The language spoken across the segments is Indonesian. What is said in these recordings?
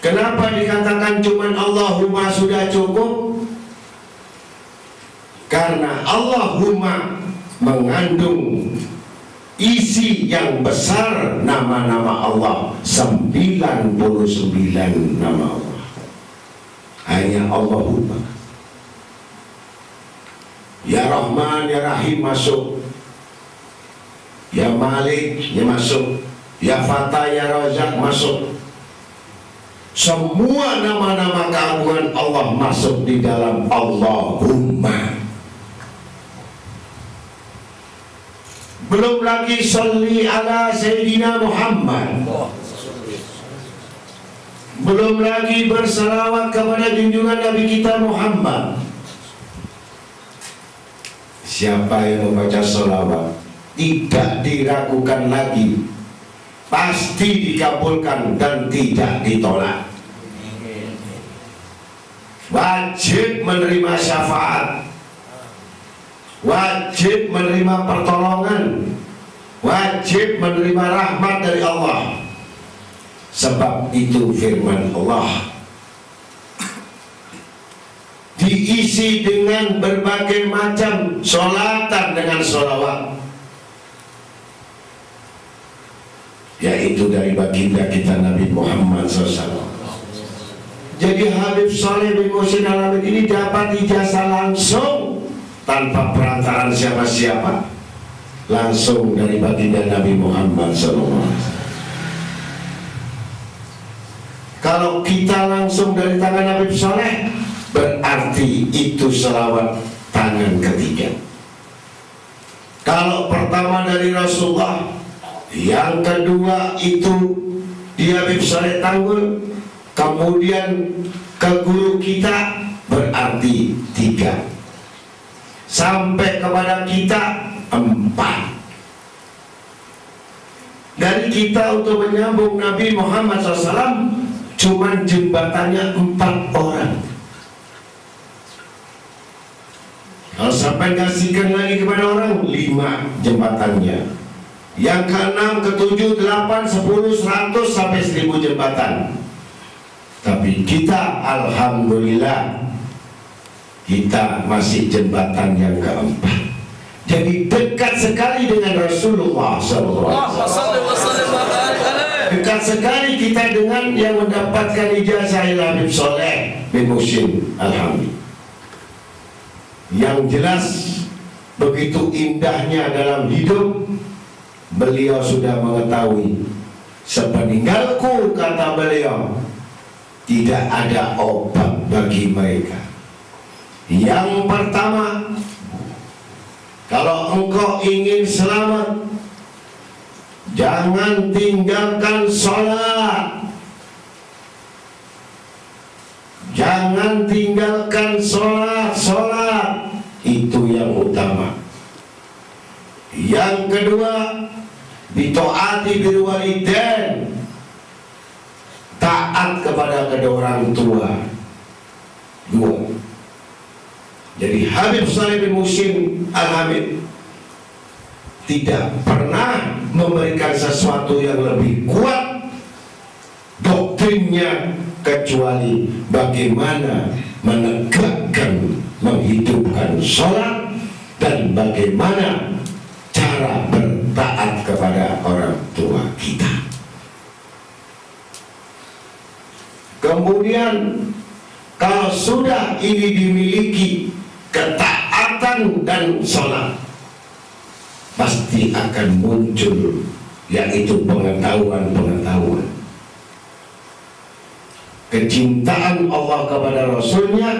Kenapa dikatakan cuman Allahumma sudah cukup? Karena Allahumma mengandung isi yang besar nama-nama Allah, 99 nama Allah. Hanya Allahumma. Ya Rahman, Ya Rahim masuk, Ya Malik ya masuk, Ya Fatah, Ya Razak masuk. Semua nama-nama keagungan Allah masuk di dalam Allahumma. Belum lagi sholli ala Sayyidina Muhammad, belum lagi bersalawat kepada junjungan Nabi kita Muhammad. Siapa yang membaca salawat tidak diragukan lagi, pasti dikabulkan dan tidak ditolak. Wajib menerima syafaat, wajib menerima pertolongan, wajib menerima rahmat dari Allah. Sebab itu firman Allah diisi dengan berbagai macam sholatan dengan sholawat, yaitu dari baginda kita Nabi Muhammad SAW. Jadi Habib Sholeh bin Muhsin Al-Hamid ini dapat ijazah langsung tanpa perantaraan siapa-siapa, langsung dari baginda Nabi Muhammad SAW. Kalau kita langsung dari tangan Habib Sholeh, berarti itu selawat tangan ketiga. Kalau pertama dari Rasulullah, yang kedua itu di Habib Sholeh Tanggul, kemudian ke guru kita, berarti 3, sampai kepada kita 4. Dari kita untuk menyambung Nabi Muhammad SAW, cuman jembatannya 4 orang. Kalau sampai kasihkan lagi kepada orang, 5 jembatannya. Yang ke-6, ke-7, 8, 10, 100 sampai 1000 jembatan. Tapi kita alhamdulillah, kita masih jembatan yang ke-4. Jadi dekat sekali dengan Rasulullah SAW. Dekat sekali kita dengan yang mendapatkan ijazah Habib Sholeh bin Muhsin Al-Hamid. Yang jelas begitu indahnya dalam hidup, beliau sudah mengetahui sepeninggalku, kata beliau, tidak ada obat bagi mereka. Yang pertama, kalau engkau ingin selamat, jangan tinggalkan sholat. Jangan tinggalkan sholat itu yang utama. Yang kedua, bitaati bil walidain, taat kepada kedua orang tua. 2. Jadi Habib Sholeh bin Muhsin Al-Hamid tidak pernah memberikan sesuatu yang lebih kuat doktrinnya kecuali bagaimana menegakkan, menghidupkan sholat, dan bagaimana cara bertaat kepada orang tua kita. Kemudian kalau sudah ini dimiliki, ketaatan dan sholat, pasti akan muncul yaitu pengetahuan-pengetahuan. Kecintaan Allah kepada Rasulnya,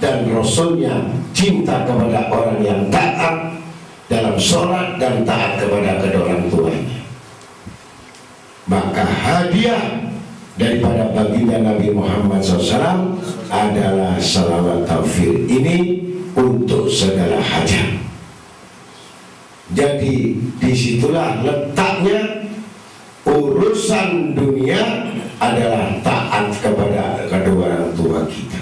dan Rasulnya cinta kepada orang yang taat dalam sholat dan taat kepada kedua orang tuanya. Maka hadiah daripada baginda Nabi Muhammad SAW adalah salawat tauhid ini untuk segala hajat. Jadi disitulah letaknya urusan dunia adalah taat kepada kedua orang tua kita.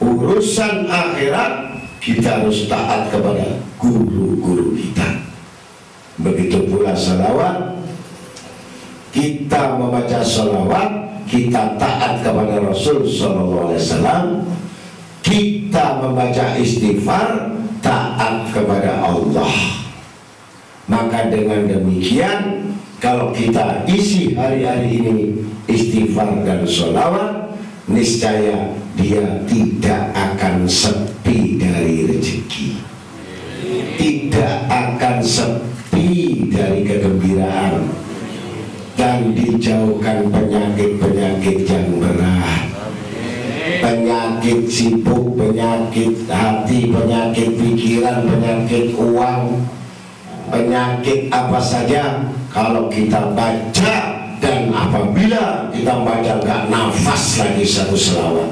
Urusan akhirat kita harus taat kepada guru-guru kita. Begitu pula salawat, kita membaca sholawat, kita taat kepada Rasul Sallallahu Alaihi Wasallam, kita membaca istighfar, taat kepada Allah. Maka dengan demikian, kalau kita isi hari-hari ini istighfar dan sholawat, niscaya dia tidak akan sepi dari rezeki, tidak akan sepi dari kegembiraan, dan dijauhkan penyakit-penyakit yang berat, penyakit sibuk, penyakit hati, penyakit pikiran, penyakit uang, penyakit apa saja. Kalau kita baca, dan apabila kita baca gak nafas lagi satu selawat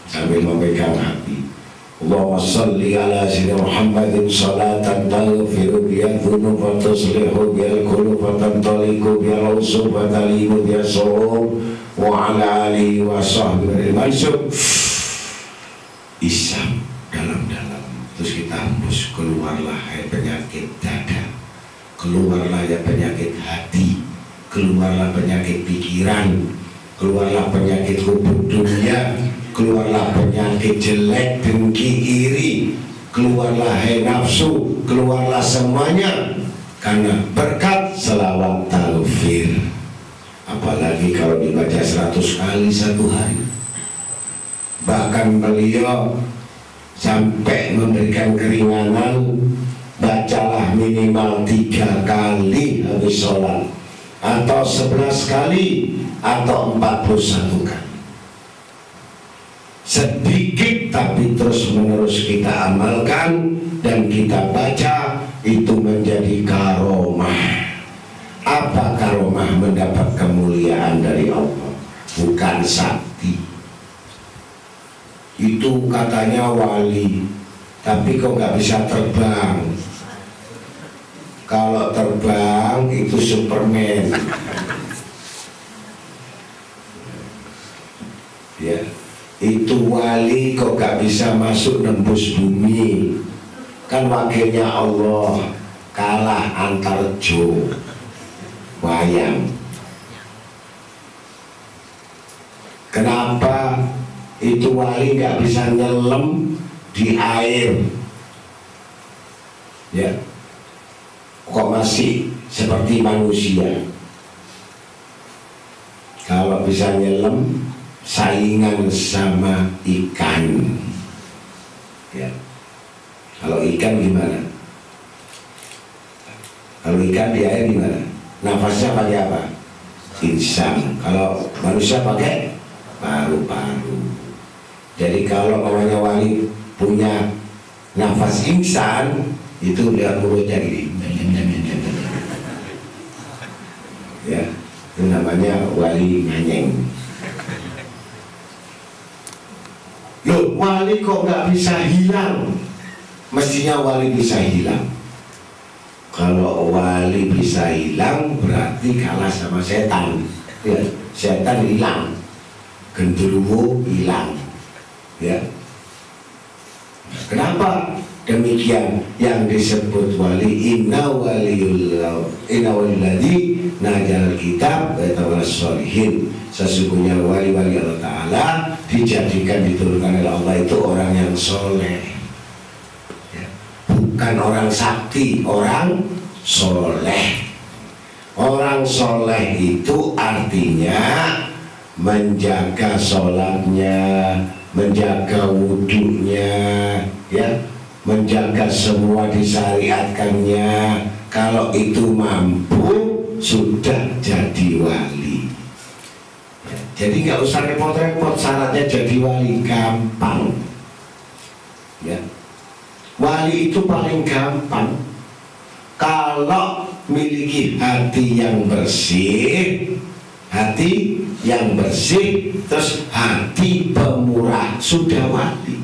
sambil memegang hati, Allahumma salli ala sayyidina Muhammadin salatan taghfiru biha dhunub wa tuslihu biha al-qulub wa tantaliqu biha al-usub wa talimu biha as-surur wa ala alihi wa sahbihi mansub. Isam dalam-dalam, terus kita hembus, keluarlah penyakit dada, keluarlah ya penyakit hati, keluarlah penyakit pikiran, keluarlah penyakit hubung dunia, keluarlah penyakit jelek, dengki, iri, keluarlah nafsu, keluarlah semuanya karena berkat selawat taghfir. Apalagi kalau dibaca 100 kali satu hari. Bahkan beliau sampai memberikan keringanan, bacalah minimal 3 kali habis sholat, atau 11 kali, atau 41 kali. Sedikit tapi terus menerus kita amalkan dan kita baca, itu menjadi karomah. Apa karomah? Mendapat kemuliaan dari Allah, bukan sakti. Itu katanya wali, tapi kok nggak bisa terbang. Kalau terbang itu Superman. Ya, itu wali kok gak bisa masuk nembus bumi, kan wakilnya Allah, kalah antar jo wayang. Kenapa itu wali gak bisa nyelam di air? Ya, kok masih seperti manusia? Kalau bisa nyelam, saingan sama ikan. Ya. Kalau ikan gimana? Kalau ikan di air gimana? Nafasnya pakai apa? Insang. Kalau manusia pakai paru-paru. Jadi kalau namanya wali punya nafas insan, itu lihat mulutnya gini. Ya, itu namanya wali nganyeng. Loh, wali kok nggak bisa hilang? Mestinya wali bisa hilang. Kalau wali bisa hilang, berarti kalah sama setan. Ya, setan hilang, genderuwo hilang. Ya, kenapa demikian? Yang disebut wali, inna waliyulladzi najal kitab wa tawalas sholihin. Sesungguhnya wali-wali Allah Ta'ala dijadikan, diturunkan oleh Allah itu orang yang soleh, ya. Bukan orang sakti, orang soleh. Orang soleh itu artinya menjaga sholatnya, menjaga wudhunya, ya, menjaga semua disyariatkannya. Kalau itu mampu, sudah jadi wali. Jadi nggak usah repot-repot, syaratnya jadi wali gampang. Ya, wali itu paling gampang kalau miliki hati yang bersih, hati yang bersih, terus hati pemurah, sudah wali.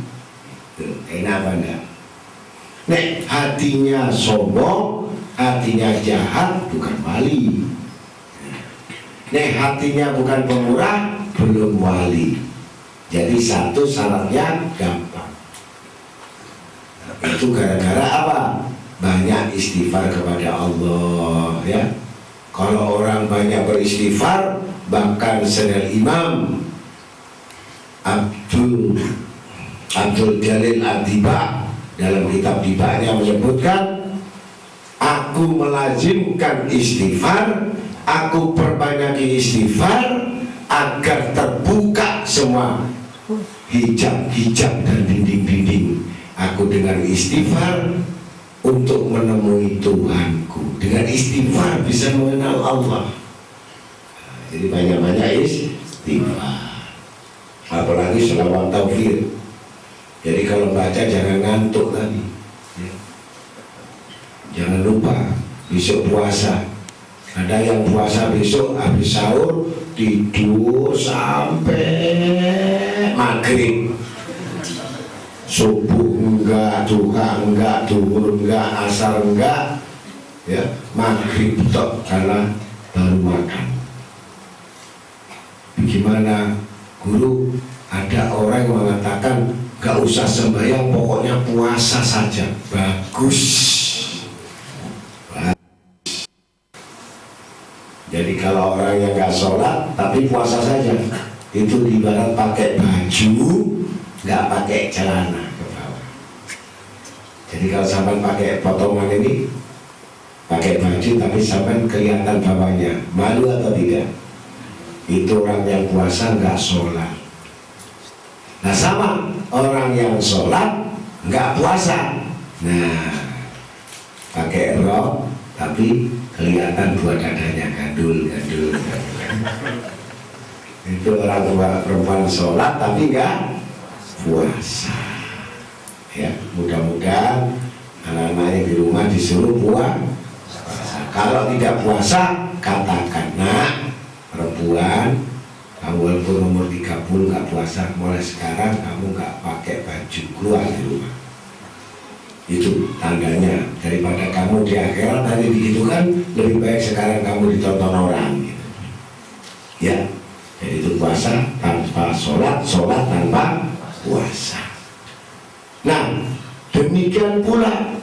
Kenapa enggak? Nek hatinya sombong, hatinya jahat, bukan wali. Nek hatinya bukan pemurah, belum wali. Jadi satu syaratnya gampang. Itu gara-gara apa? Banyak istighfar kepada Allah, ya. Kalau orang banyak beristighfar, bahkan Sayyidina Imam Abdul Jalil Ad-Diba dalam kitab Dibanya menyebutkan, aku melazimkan istighfar, aku perbanyak istighfar agar terbuka semua hijab-hijab dan dinding-dinding. Aku dengan istighfar untuk menemui Tuhanku. Dengan istighfar bisa mengenal Allah. Jadi banyak-banyak istighfar. Apalagi selawat taufir. Jadi kalau baca jangan ngantuk tadi. Jangan lupa besok puasa. Ada yang puasa besok habis sahur tidur sampai maghrib. Subuh enggak, duha enggak, duhur enggak, asar enggak, ya maghrib tok karena baru makan. Bagaimana guru? Ada orang yang mengatakan gak usah sembahyang, pokoknya puasa saja. Bagus. Jadi kalau orang yang gak sholat tapi puasa saja, itu ibarat pakai baju nggak pakai celana ke bawah. Jadi kalau sampai pakai potongan ini, pakai baju tapi sampai kelihatan bawahnya, malu atau tidak? Itu orang yang puasa nggak sholat. Nah sama orang yang sholat nggak puasa, nah pakai rok tapi kelihatan buah dadanya gandul. Itu orang tua perempuan sholat tapi nggak puasa. Ya, mudah-mudahan anak-anaknya di rumah disuruh puasa. Kalau tidak puasa, katakan, nak, perempuan, kamu walaupun umur 30 nggak puasa, mulai sekarang kamu nggak pakai baju keluar di rumah. Itu tandanya, daripada kamu di akhirat nanti begitu kan, lebih baik sekarang kamu ditonton orang gitu. Ya, jadi itu puasa tanpa sholat, sholat tanpa puasa. Nah, demikian pula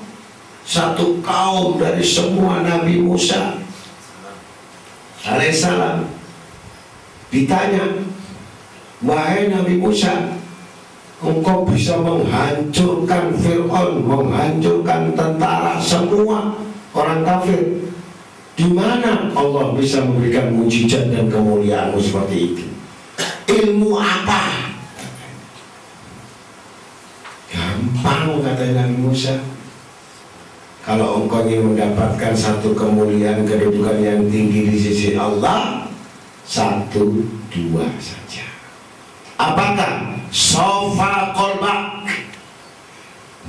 satu kaum dari semua Nabi Musa alaihissalam ditanya, wahai Nabi Musa, engkau bisa menghancurkan Fir'aun, menghancurkan tentara semua orang kafir. Di mana Allah bisa memberikan mujizat dan kemuliaanmu seperti itu? Ilmu apa? Gampang, kata Nabi Musa. Kalau engkau ingin mendapatkan satu kemuliaan, kedudukan yang tinggi di sisi Allah, 1, 2 saja. Apakah? Sofa kolbak,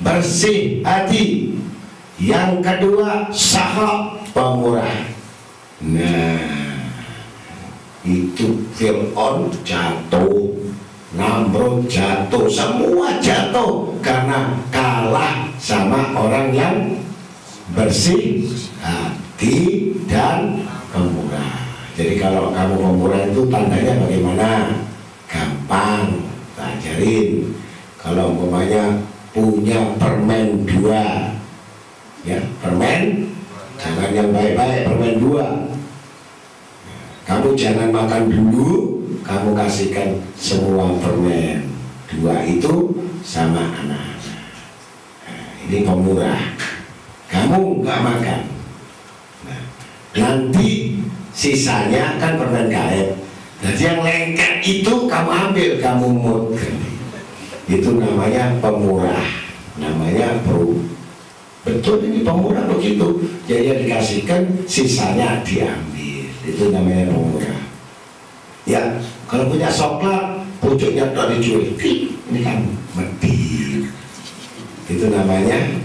bersih hati. Yang kedua, sahab, pemurah. Nah, itu Fir'aun jatuh, Namrud jatuh, semua jatuh karena kalah sama orang yang bersih hati dan pemurah. Jadi kalau kamu pemurah itu tandanya bagaimana? Gampang, tak ajarin. Kalau umpamanya punya permen 2, ya permen, jangan yang baik-baik, permen 2. Kamu jangan makan dulu, kamu kasihkan semua permen 2 itu sama anak-anak. Nah, ini pemurah. Kamu nggak makan. Nah, nanti sisanya kan permen karet. Jadi yang lengket itu kamu ambil, kamu mut. Itu namanya pemurah. Namanya betul ini pemurah begitu. Jadi dikasihkan, sisanya diambil. Itu namanya pemurah. Ya, kalau punya coklat, pucuknya tak dijual. Ini kan medit. Itu namanya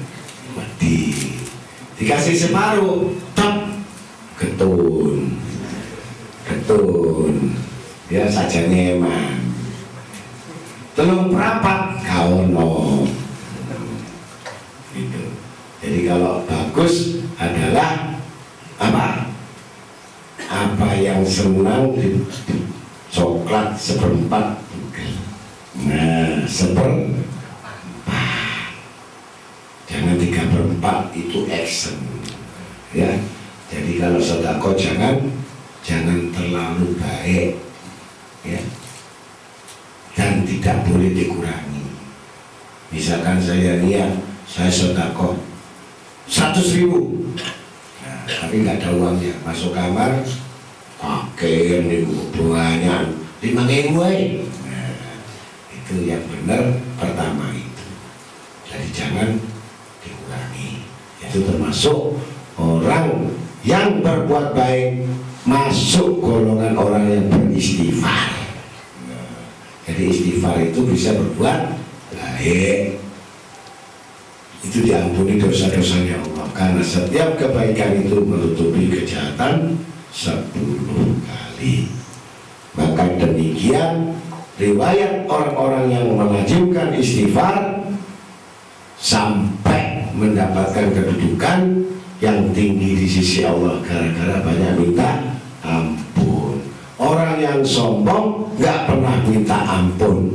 medit. Dikasih separuh, tep, getun. Dia saja nyeman. Telung perapat, kaono. Gitu. Jadi kalau bagus adalah apa? Apa yang senang di coklat 1/4. Nah, 1/4. Jangan 3/4, itu action. Ya. Jadi Jadi kalau sedekah jangan terlalu baik, ya, dan tidak boleh dikurangi. Misalkan saya niat saya sedekah 100.000, nah, tapi nggak ada uangnya, masuk kamar pakai nih banyak 5.000. Nah, itu yang benar pertama itu. Jadi jangan dikurangi. Itu termasuk orang yang berbuat baik, masuk golongan orang yang beristighfar. Nah, jadi istighfar itu bisa berbuat baik, itu diampuni dosa-dosanya Allah, karena setiap kebaikan itu menutupi kejahatan 10 kali. Maka demikian riwayat orang-orang yang melazimkan istighfar sampai mendapatkan kedudukan yang tinggi di sisi Allah gara-gara banyak minta ampun. Orang yang sombong nggak pernah minta ampun,